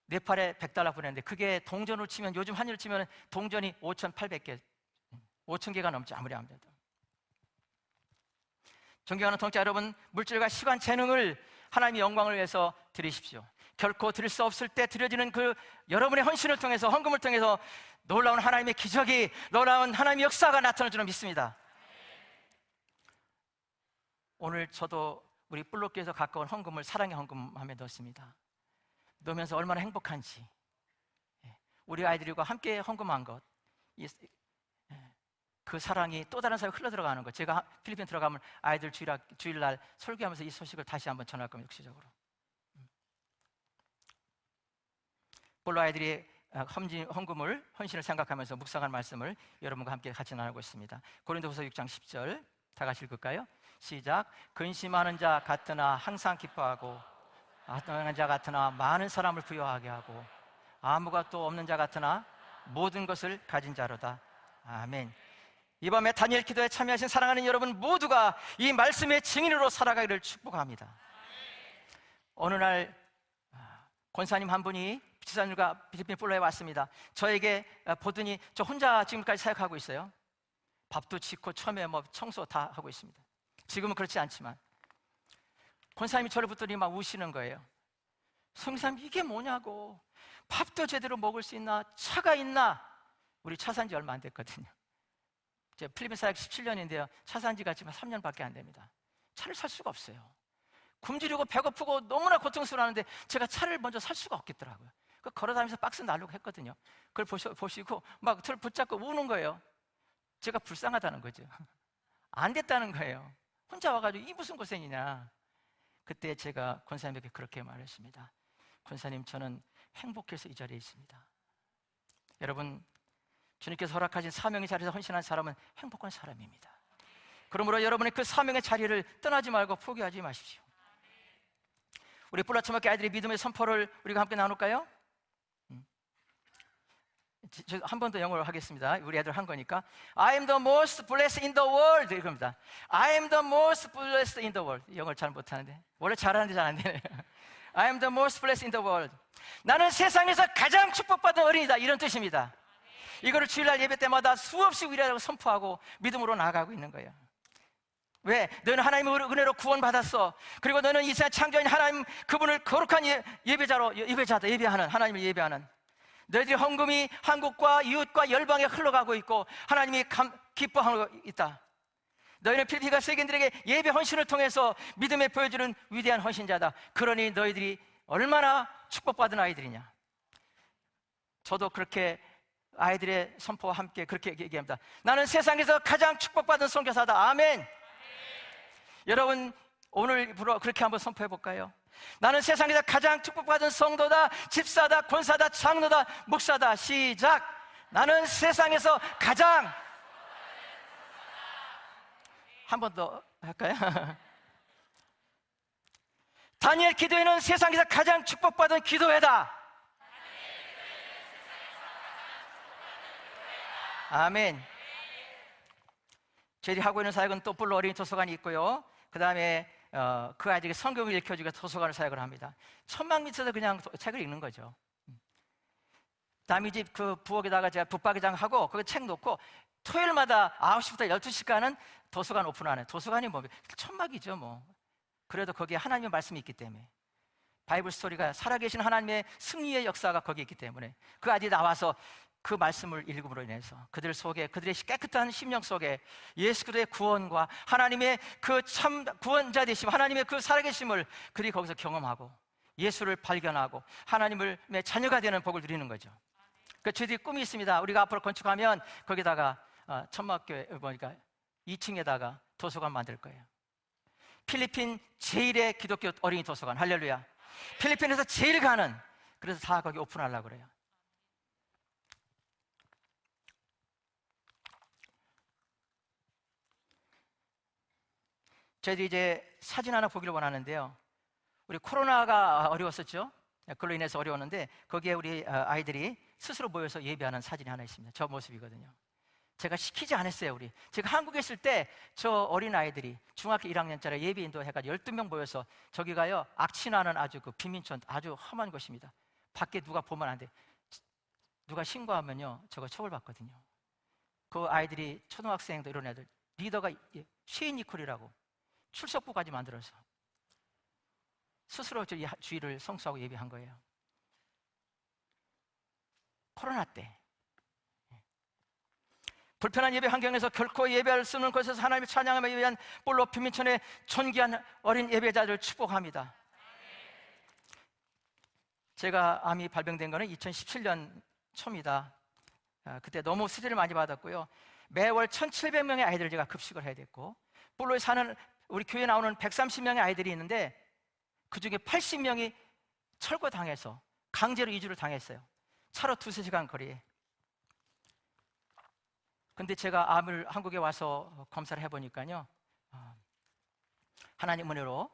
네팔에 $100 보냈는데 그게 동전으로 치면 요즘 환율로 치면 동전이 5,800개 5,000개가 넘지 아무리 안 돼도. 존경하는 동자 여러분, 물질과 시간, 재능을 하나님의 영광을 위해서 드리십시오. 결코 드릴 수 없을 때 드려지는 그 여러분의 헌신을 통해서, 헌금을 통해서 놀라운 하나님의 기적이, 놀라운 하나님의 역사가 나타날 줄은 믿습니다. 오늘 저도 우리 뿔로교에서 가까운 헌금을 사랑의 헌금함에 넣었습니다. 넣으면서 얼마나 행복한지, 우리 아이들과 함께 헌금한 것, 그 사랑이 또 다른 사람에 흘러들어가는 것. 제가 필리핀 들어가면 아이들 주일날 설교하면서 이 소식을 다시 한번 전할 겁니다. 역시적으로 뿔로 아이들이 헌금을, 헌신을 생각하면서 묵상한 말씀을 여러분과 함께 같이 나누고 있습니다. 고린도후서 6장 10절 다 같이 읽을까요? 시작. 근심하는 자 같으나 항상 기뻐하고, 아동하는 자 같으나 많은 사람을 부여하게 하고, 아무가 또 없는 자 같으나 모든 것을 가진 자로다. 아멘. 이 밤에 다니엘 기도에 참여하신 사랑하는 여러분 모두가 이 말씀의 증인으로 살아가기를 축복합니다. 어느 날 권사님 한 분이 지사님과 필리핀 뿔로에 왔습니다. 저에게 보더니 저 혼자 지금까지 사역하고 있어요. 밥도 짓고 처음에 청소 다 하고 있습니다. 지금은 그렇지 않지만 권사님이 저를 붙더니 막 우시는 거예요. 성사님 이게 뭐냐고, 밥도 제대로 먹을 수 있나, 차가 있나. 우리 차 산 지 얼마 안 됐거든요. 제가 필리핀 사역 17년인데요 차 산 지가 지금 3년밖에 안 됩니다. 차를 살 수가 없어요. 굶주리고 배고프고 너무나 고통스러워하는데 제가 차를 먼저 살 수가 없겠더라고요. 걸어다니면서 박스 날르고 했거든요. 그걸 보시고 막 저를 붙잡고 우는 거예요. 제가 불쌍하다는 거죠. 안 됐다는 거예요. 혼자 와가지고 이 무슨 고생이냐. 그때 제가 권사님에게 그렇게 말했습니다. 권사님, 저는 행복해서 이 자리에 있습니다. 여러분, 주님께서 허락하신 사명의 자리에서 헌신한 사람은 행복한 사람입니다. 그러므로 여러분의 그 사명의 자리를 떠나지 말고 포기하지 마십시오. 우리 뿔라초막교 아이들의 믿음의 선포를 우리가 함께 나눌까요? 한 번 더 영어로 하겠습니다. 우리 애들 한 거니까. I am the most blessed in the world. 이겁니다. I am the most blessed in the world. 영어를 잘 못하는데 원래 잘하는데 잘 안 되네요. I am the most blessed in the world. 나는 세상에서 가장 축복받은 어린이다, 이런 뜻입니다. 이거를 주일날 예배 때마다 수없이 위로하고 선포하고 믿음으로 나아가고 있는 거예요. 왜? 너는 하나님의 은혜로 구원받았어. 그리고 너는 이 세상 창조인 하나님 그분을 거룩한 예배하는 하나님을 예배하는, 너희들의 헌금이 한국과 이웃과 열방에 흘러가고 있고 하나님이 기뻐하고 있다. 너희는 필리핀과 세계인들에게 예배 헌신을 통해서 믿음에 보여주는 위대한 헌신자다. 그러니 너희들이 얼마나 축복받은 아이들이냐. 저도 그렇게 아이들의 선포와 함께 그렇게 얘기합니다. 나는 세상에서 가장 축복받은 선교사다. 아멘. 여러분, 오늘부로 그렇게 한번 선포해 볼까요? 나는 세상에서 가장 축복받은 성도다, 집사다, 권사다, 장로다, 목사다. 시작. 나는 세상에서 가장. 한 번 더 할까요? 다니엘 기도회는 세상에서 가장 축복받은 기도회다. 아멘. 저희들이 하고 있는 사역은 또 뿔로 어린이 도서관이 있고요. 그 다음에 그 아이들에게 성경을 읽혀주고 도서관을 사역을 합니다. 천막 밑에서 그냥 책을 읽는 거죠. 남의 집 그 부엌에다가 제가 붙박이장 하고 거기 책 놓고 토요일마다 9시부터 12시간은 도서관 오픈하는, 도서관이 뭐 천막이죠 뭐. 그래도 거기에 하나님의 말씀이 있기 때문에, 바이블 스토리가 살아계신 하나님의 승리의 역사가 거기 있기 때문에 그 아이들이 나와서 그 말씀을 읽음으로 인해서 그들 속에, 그들의 깨끗한 심령 속에 예수 그리스도의 구원과 하나님의 그 참 구원자 되심, 하나님의 그 살아계심을 그들이 거기서 경험하고 예수를 발견하고 하나님의 자녀가 되는 복을 누리는 거죠. 그 저희들이 꿈이 있습니다. 우리가 앞으로 건축하면 거기다가 천막교회 보니까 2층에다가 도서관 만들 거예요. 필리핀 제1의 기독교 어린이 도서관. 할렐루야. 필리핀에서 제일 가는, 그래서 다 거기 오픈하려고 그래요. 저희들이 이제 사진 하나 보기를 원하는데요. 우리 코로나가 어려웠었죠. 그걸로 인해서 어려웠는데 거기에 우리 아이들이 스스로 모여서 예배하는 사진이 하나 있습니다. 저 모습이거든요. 제가 시키지 않았어요. 제가 한국에 있을 때 저 어린 아이들이 중학교 1학년짜리 예배 인도해가지고 12명 모여서, 저기가요 악취나는 아주 그 빈민촌, 아주 험한 곳입니다. 밖에 누가 보면 안 돼. 누가 신고하면요 저거 처벌받거든요. 그 아이들이 초등학생도 이런 애들, 리더가 쉐인 니콜이라고 출석부까지 만들어서 스스로 주의를 성수하고 예배한 거예요. 코로나 때 불편한 예배 환경에서 결코 예배할 수 없는 곳에서 하나님의 찬양하며 예배한 볼로 빈민촌의 존귀한 어린 예배자들을 축복합니다. 제가 암이 발병된 거는 2017년 초입니다. 그때 너무 스트레스를 많이 받았고요. 매월 1,700명의 아이들을 제가 급식을 해야 됐고, 볼로에 사는 우리 교회에 나오는 130명의 아이들이 있는데 그 중에 80명이 철거당해서 강제로 이주를 당했어요. 차로 2-3시간 거리에. 근데 제가 암을 한국에 와서 검사를 해보니까요, 하나님 은혜로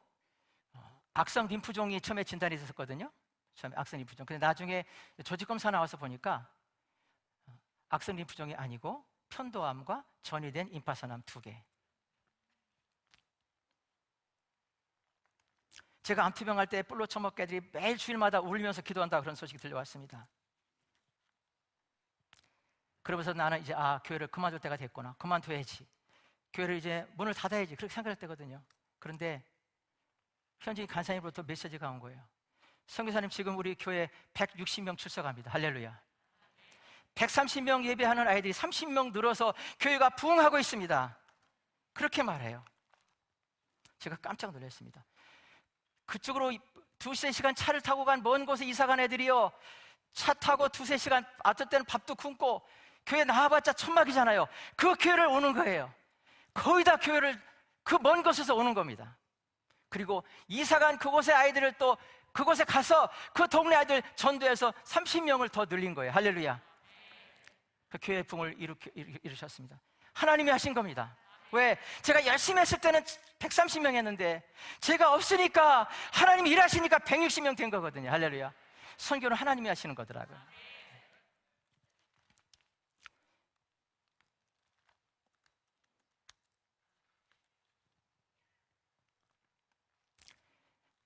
악성 림프종이 처음에 진단이 됐었거든요. 처음에 악성 림프종. 근데 나중에 조직검사 나와서 보니까 악성 림프종이 아니고 편도암과 전이된 임파선암 2개. 제가 암투병 할 때 뿔로 처먹게 애들이 매일 주일마다 울면서 기도한다, 그런 소식이 들려왔습니다. 그러면서 나는 이제 교회를 그만둘 때가 됐구나, 그만둬야지, 교회를 이제 문을 닫아야지, 그렇게 생각할 때거든요. 그런데 현지 간사님으로부터 메시지가 온 거예요. 선교사님, 지금 우리 교회 160명 출석합니다. 할렐루야. 130명 예배하는 아이들이 30명 늘어서 교회가 부흥하고 있습니다. 그렇게 말해요. 제가 깜짝 놀랐습니다. 그쪽으로 2-3시간 차를 타고 간 먼 곳에 이사 간 애들이요, 차 타고 2-3시간, 어떨 때는 밥도 굶고, 교회 나와봤자 천막이잖아요. 그 교회를 오는 거예요. 거의 다 교회를 그 먼 곳에서 오는 겁니다. 그리고 이사 간 그곳의 아이들을 또 그곳에 가서 그 동네 아이들 전도해서 30명을 더 늘린 거예요. 할렐루야. 그 교회 부흥을 이루셨습니다. 하나님이 하신 겁니다. 왜? 제가 열심히 했을 때는 130명 했는데 제가 없으니까 하나님이 일하시니까 160명 된 거거든요. 할렐루야. 선교는 하나님이 하시는 거더라고요.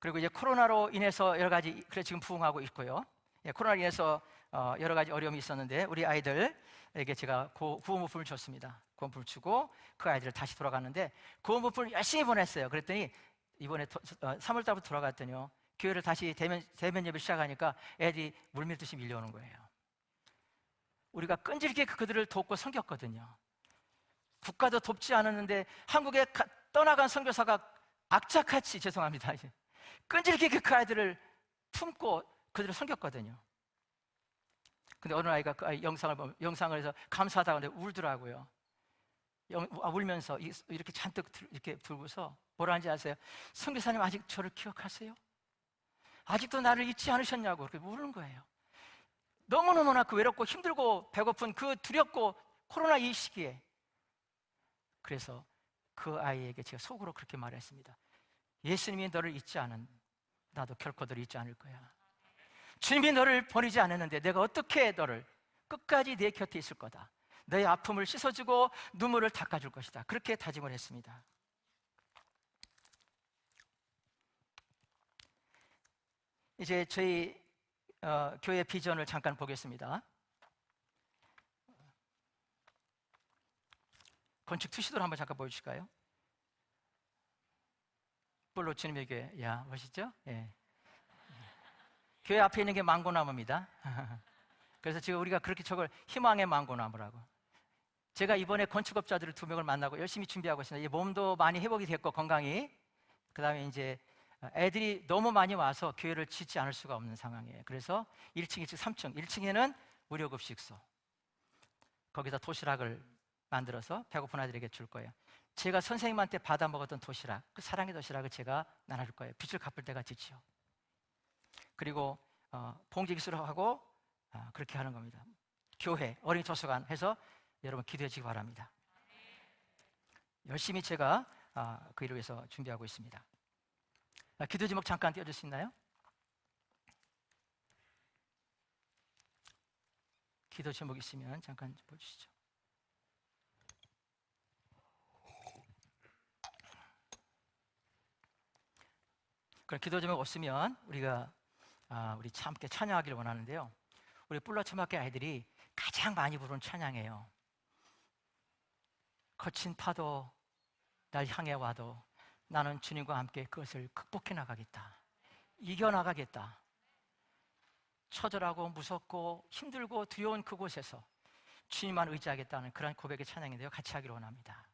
그리고 이제 코로나로 인해서 여러 가지, 그래 지금 부흥하고 있고요. 예, 코로나로 인해서 여러 가지 어려움이 있었는데 우리 아이들에게 제가 구호모품을 줬습니다. 구호모품을 주고 그 아이들을 다시 돌아갔는데 구호모품을 열심히 보냈어요. 그랬더니 이번에 3월달부터 돌아갔더니요, 교회를 다시 대면 예배 시작하니까 애들이 물밀듯이 밀려오는 거예요. 우리가 끈질기게 그들을 돕고 섬겼거든요. 국가도 돕지 않았는데 한국에 떠나간 선교사가 악착같이, 죄송합니다, 끈질기게 그 아이들을 품고 그들을 섬겼거든요. 근데 어느 아이가 그 아이 영상을 해서 감사하다고 하는데 울더라고요. 울면서 이렇게 잔뜩 이렇게 들고서 뭐라 하는지 아세요? 선교사님, 아직 저를 기억하세요? 아직도 나를 잊지 않으셨냐고 그렇게 우는 거예요. 너무너무나 그 외롭고 힘들고 배고픈 그 두렵고 코로나 이 시기에. 그래서 그 아이에게 제가 속으로 그렇게 말했습니다. 예수님이 너를 잊지 않은 나도 결코 너를 잊지 않을 거야. 주님이 너를 버리지 않았는데 내가 어떻게 너를 끝까지 내 곁에 있을 거다. 너의 아픔을 씻어주고 눈물을 닦아줄 것이다. 그렇게 다짐을 했습니다. 이제 저희 교회 비전을 잠깐 보겠습니다. 건축 투시도를 한번 잠깐 보여주실까요? 뿔로 주님에게, 야, 멋있죠? 예. 교회 앞에 있는 게 망고나무입니다. 그래서 지금 우리가 그렇게 저걸 희망의 망고나무라고. 제가 이번에 건축업자들을 2명을 만나고 열심히 준비하고 있습니다. 몸도 많이 회복이 됐고 건강이. 그 다음에 이제 애들이 너무 많이 와서 교회를 짓지 않을 수가 없는 상황이에요. 그래서 1층, 2층, 3층 1층에는 무료급식소, 거기다 도시락을 만들어서 배고픈 아이들에게 줄 거예요. 제가 선생님한테 받아 먹었던 도시락, 그 사랑의 도시락을 제가 나눠줄 거예요. 빚을 갚을 때가 지치요. 그리고 봉지기술을 하고 그렇게 하는 겁니다. 교회, 어린이 도서관 해서 여러분 기도해 주시기 바랍니다. 열심히 제가 그 일을 위해서 준비하고 있습니다. 기도 제목 잠깐 띄워줄 수 있나요? 기도 제목 있으면 잠깐 보여주시죠. 그럼 기도 제목 없으면 우리가 우리 함께 찬양하기를 원하는데요. 우리 뿔라 초등학교 아이들이 가장 많이 부르는 찬양이에요. 거친 파도 날 향해 와도 나는 주님과 함께 그것을 극복해 나가겠다. 이겨 나가겠다. 처절하고 무섭고 힘들고 두려운 그곳에서 주님만 의지하겠다는 그런 고백의 찬양인데요. 같이 하기를 원합니다.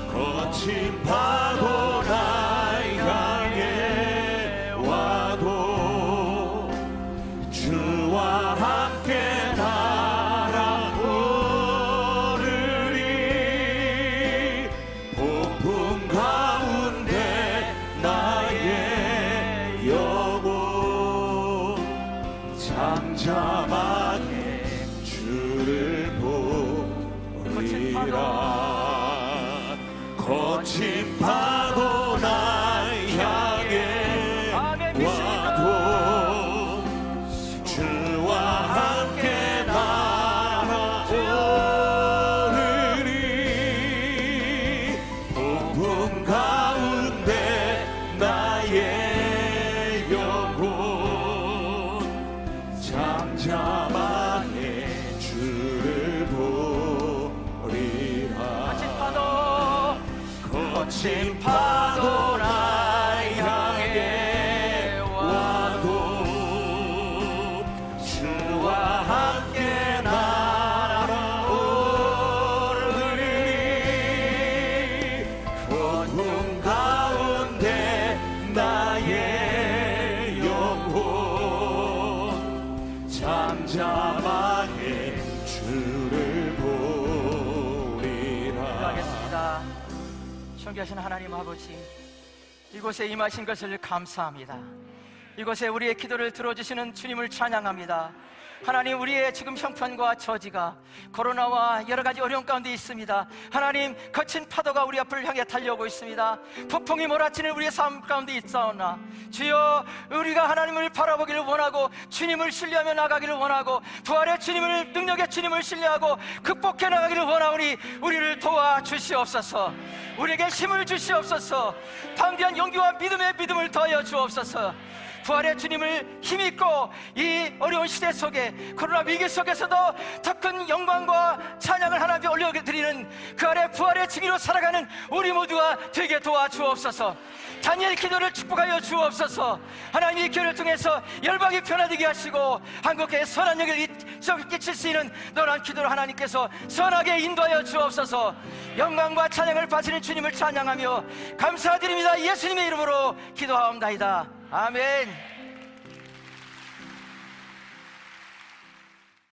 거친 파도 날 향해 거친 파도 날 향해 와도 주와 함께 날아오르리. 폭풍 가운데 나의 영혼 잠잠하게 주를 보리라. 거친 파도 날 향해 와도 주와 함께 날아오르리. 폭풍 가운데 나의 영혼 잠잠하게 주를 보리라. 기도하겠습니다. 존귀하신 하나님 아버지, 이곳에 임하신 것을 감사합니다. 이곳에 우리의 기도를 들어주시는 주님을 찬양합니다. 하나님, 우리의 지금 형편과 처지가 코로나와 여러 가지 어려움 가운데 있습니다. 하나님, 거친 파도가 우리 앞을 향해 달려오고 있습니다. 폭풍이 몰아치는 우리의 삶 가운데 있사오나 주여, 우리가 하나님을 바라보기를 원하고 주님을 신뢰하며 나가기를 원하고 부활의 주님을, 능력의 주님을 신뢰하고 극복해 나가기를 원하오니 우리를 도와주시옵소서. 우리에게 힘을 주시옵소서. 담대한 용기와 믿음을 더하여 주옵소서. 부활의 주님을 힘입고 이 어려운 시대 속에, 코로나 위기 속에서도 더 큰 영광과 찬양을 하나님께 올려드리는 그 아래 부활의 증인으로 살아가는 우리 모두가 되게 도와주옵소서. 다니엘 기도를 축복하여 주옵소서. 하나님, 이 기도를 통해서 열방이 변화되게 하시고 한국에 선한 영을 끼칠 수 있는 너란 기도를 하나님께서 선하게 인도하여 주옵소서. 영광과 찬양을 바치는 주님을 찬양하며 감사드립니다. 예수님의 이름으로 기도하옵나이다. 아멘.